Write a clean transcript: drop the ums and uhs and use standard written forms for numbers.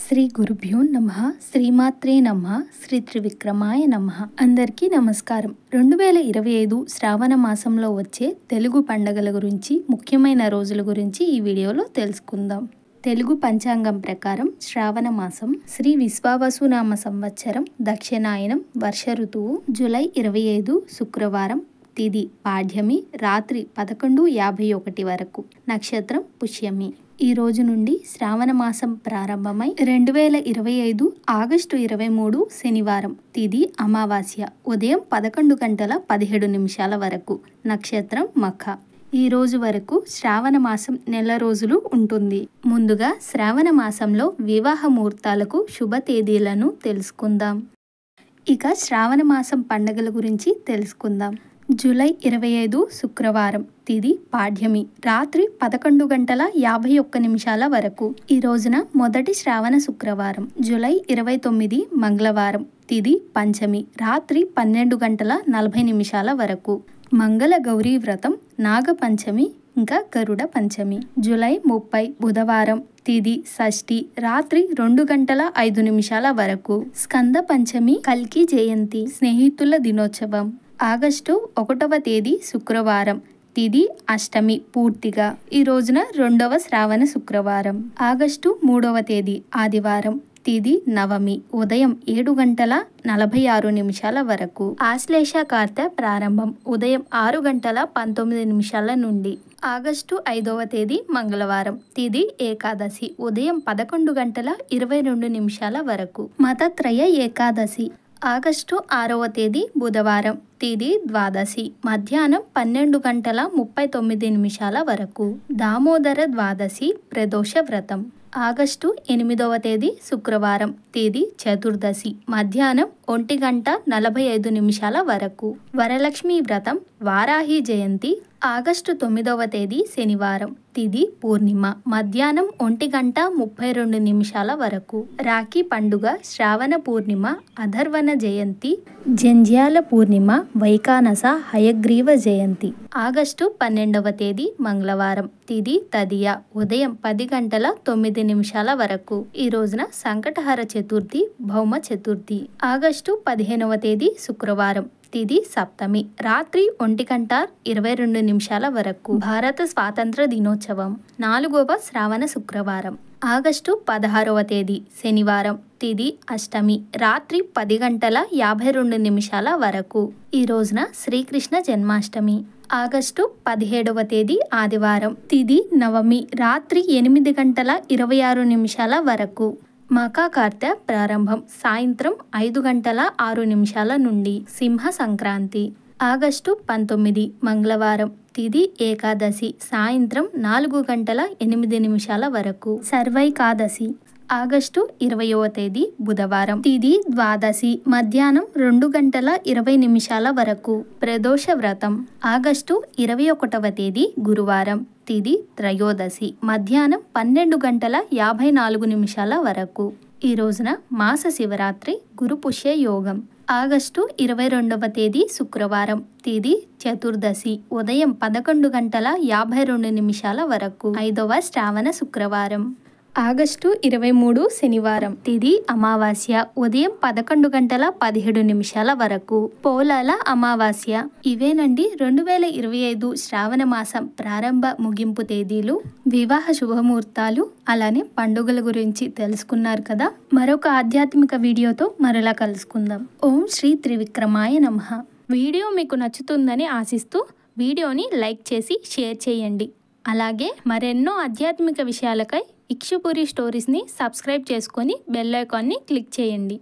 శ్రీ గురుభ్యో నమః శ్రీమాత్రే నమః శ్రీ త్రివిక్రమాయ నమః. అందరికీ నమస్కారం. 2025 శ్రావణ మాసంలో వచ్చే తెలుగు పండగల గురించి, ముఖ్యమైన రోజుల గురించి ఈ వీడియోలో తెలుసుకుందాం. తెలుగు పంచాంగం ప్రకారం శ్రావణ మాసం శ్రీ విశ్వావసునామ సంవత్సరం దక్షిణాయనం వర్ష ఋతువు జూలై 25 శుక్రవారం, తిథి పాడ్యమి, రాత్రి 11:51 వరకు, నక్షత్రం పుష్యమి. ఈ రోజు నుండి శ్రావణ మాసం ప్రారంభమై 2025 ఆగస్టు 23 శనివారం, తిథి అమావాస్య, ఉదయం 11:17 వరకు, నక్షత్రం మఖ. ఈ రోజు వరకు శ్రావణ మాసం నెల రోజులు ఉంటుంది. ముందుగా శ్రావణ మాసంలో వివాహ ముహూర్తాలకు శుభ తేదీలను తెలుసుకుందాం. ఇక శ్రావణ మాసం పండుగల గురించి తెలుసుకుందాం. జూలై 25 శుక్రవారం, తిథి పాడ్యమి, రాత్రి 11:51 వరకు. ఈ రోజున మొదటి శ్రావణ శుక్రవారం. జూలై 29 మంగళవారం, తిథి పంచమి, రాత్రి 12:40 వరకు. మంగళ గౌరీ వ్రతం, నాగ పంచమి ఇంకా గరుడ పంచమి. జూలై 30 బుధవారం, తిథి షష్ఠి, రాత్రి 2:05 వరకు. స్కంద పంచమి, కల్కి జయంతి, స్నేహితుల దినోత్సవం. ఆగస్టు 1వ తేదీ శుక్రవారం, తిథి అష్టమి పూర్తిగా. ఈ రోజున 2వ శ్రావణ శుక్రవారం. ఆగస్టు 3వ తేదీ ఆదివారం, తిథి నవమి, ఉదయం 7:46 వరకు. ఆశ్లేష కార్తె ప్రారంభం ఉదయం 6:19 నుండి. ఆగస్టు 5వ తేదీ మంగళవారం, తిథి ఏకాదశి, ఉదయం 11:22 వరకు. మతత్రయ ఏకాదశి. ఆగస్టు 6వ తేదీ బుధవారం, తిథి ద్వాదశి, మధ్యాహ్నం 12:39 వరకు. దామోదర ద్వాదశి, ప్రదోష వ్రతం. ఆగస్టు 8వ తేదీ శుక్రవారం, తిథి చతుర్దశి, మధ్యాహ్నం 1:45 వరకు. వరలక్ష్మి వ్రతం, వారాహి జయంతి. ఆగస్టు 9వ తేదీ శనివారం, తిథి పూర్ణిమ, మధ్యాహ్నం 1:32 వరకు. రాఖీ పండుగ, శ్రావణ పూర్ణిమ, అధర్వణ జయంతి, జంధ్యాల పూర్ణిమ, వైకానస హయగ్రీవ జయంతి. ఆగస్టు 12వ తేదీ మంగళవారం, తిథి తదియ, ఉదయం 10:09 వరకు. ఈ రోజున సంకటహర చతుర్థి, భౌమ చతుర్థి. ఆగస్టు 15వ తేదీ శుక్రవారం, తిథి సప్తమి, రాత్రి 1:22 వరకు. భారత స్వాతంత్ర దినోత్సవం, 4వ శ్రావణ శుక్రవారం. ఆగస్టు 16వ తేదీ శనివారం, తిథి అష్టమి, రాత్రి 10:52 వరకు. ఈ రోజున శ్రీకృష్ణ జన్మాష్టమి. ఆగస్టు 17వ తేదీ ఆదివారం, తిథి నవమి, రాత్రి 8:26 వరకు. మకా కార్తె ప్రారంభం సాయంత్రం 5:06 నుండి. సింహ సంక్రాంతి. ఆగస్టు 19 మంగళవారం, తిథి ఏకాదశి, సాయంత్రం 4:08 వరకు. సర్వైకాదశి. ఆగస్టు 20వ తేదీ బుధవారం, తిథి ద్వాదశి, మధ్యాహ్నం 2:20 వరకు. ప్రదోష వ్రతం. ఆగస్టు 21వ తేదీ గురువారం, తిథి త్రయోదశి, మధ్యాహ్నం 12:54 వరకు. ఈ రోజున మాస శివరాత్రి, గురు పుష్య యోగం. ఆగస్టు 22వ తేదీ శుక్రవారం, తిథి చతుర్దశి, ఉదయం 11:52 వరకు. 5వ శ్రావణ శుక్రవారం. ఆగస్టు 23 శనివారం, తిథి అమావాస్య, ఉదయం 11:17 వరకు. పోలాల అమావాస్య. ఇవేనండి 2025 శ్రావణ మాసం ప్రారంభ ముగింపు తేదీలు, వివాహ శుభముహూర్తాలు, అలానే పండుగల గురించి తెలుసుకున్నారు కదా. మరొక ఆధ్యాత్మిక వీడియోతో మరలా కలుసుకుందాం. ఓం శ్రీ త్రివిక్రమాయ నమః. వీడియో మీకు నచ్చుతుందని ఆశిస్తూ వీడియోని లైక్ చేసి షేర్ చేయండి. అలాగే మరెన్నో ఆధ్యాత్మిక విషయాలకై ఇక్షుపురి స్టోరీస్ని సబ్స్క్రైబ్ చేసుకొని బెల్ ఐకాన్ని క్లిక్ చేయండి.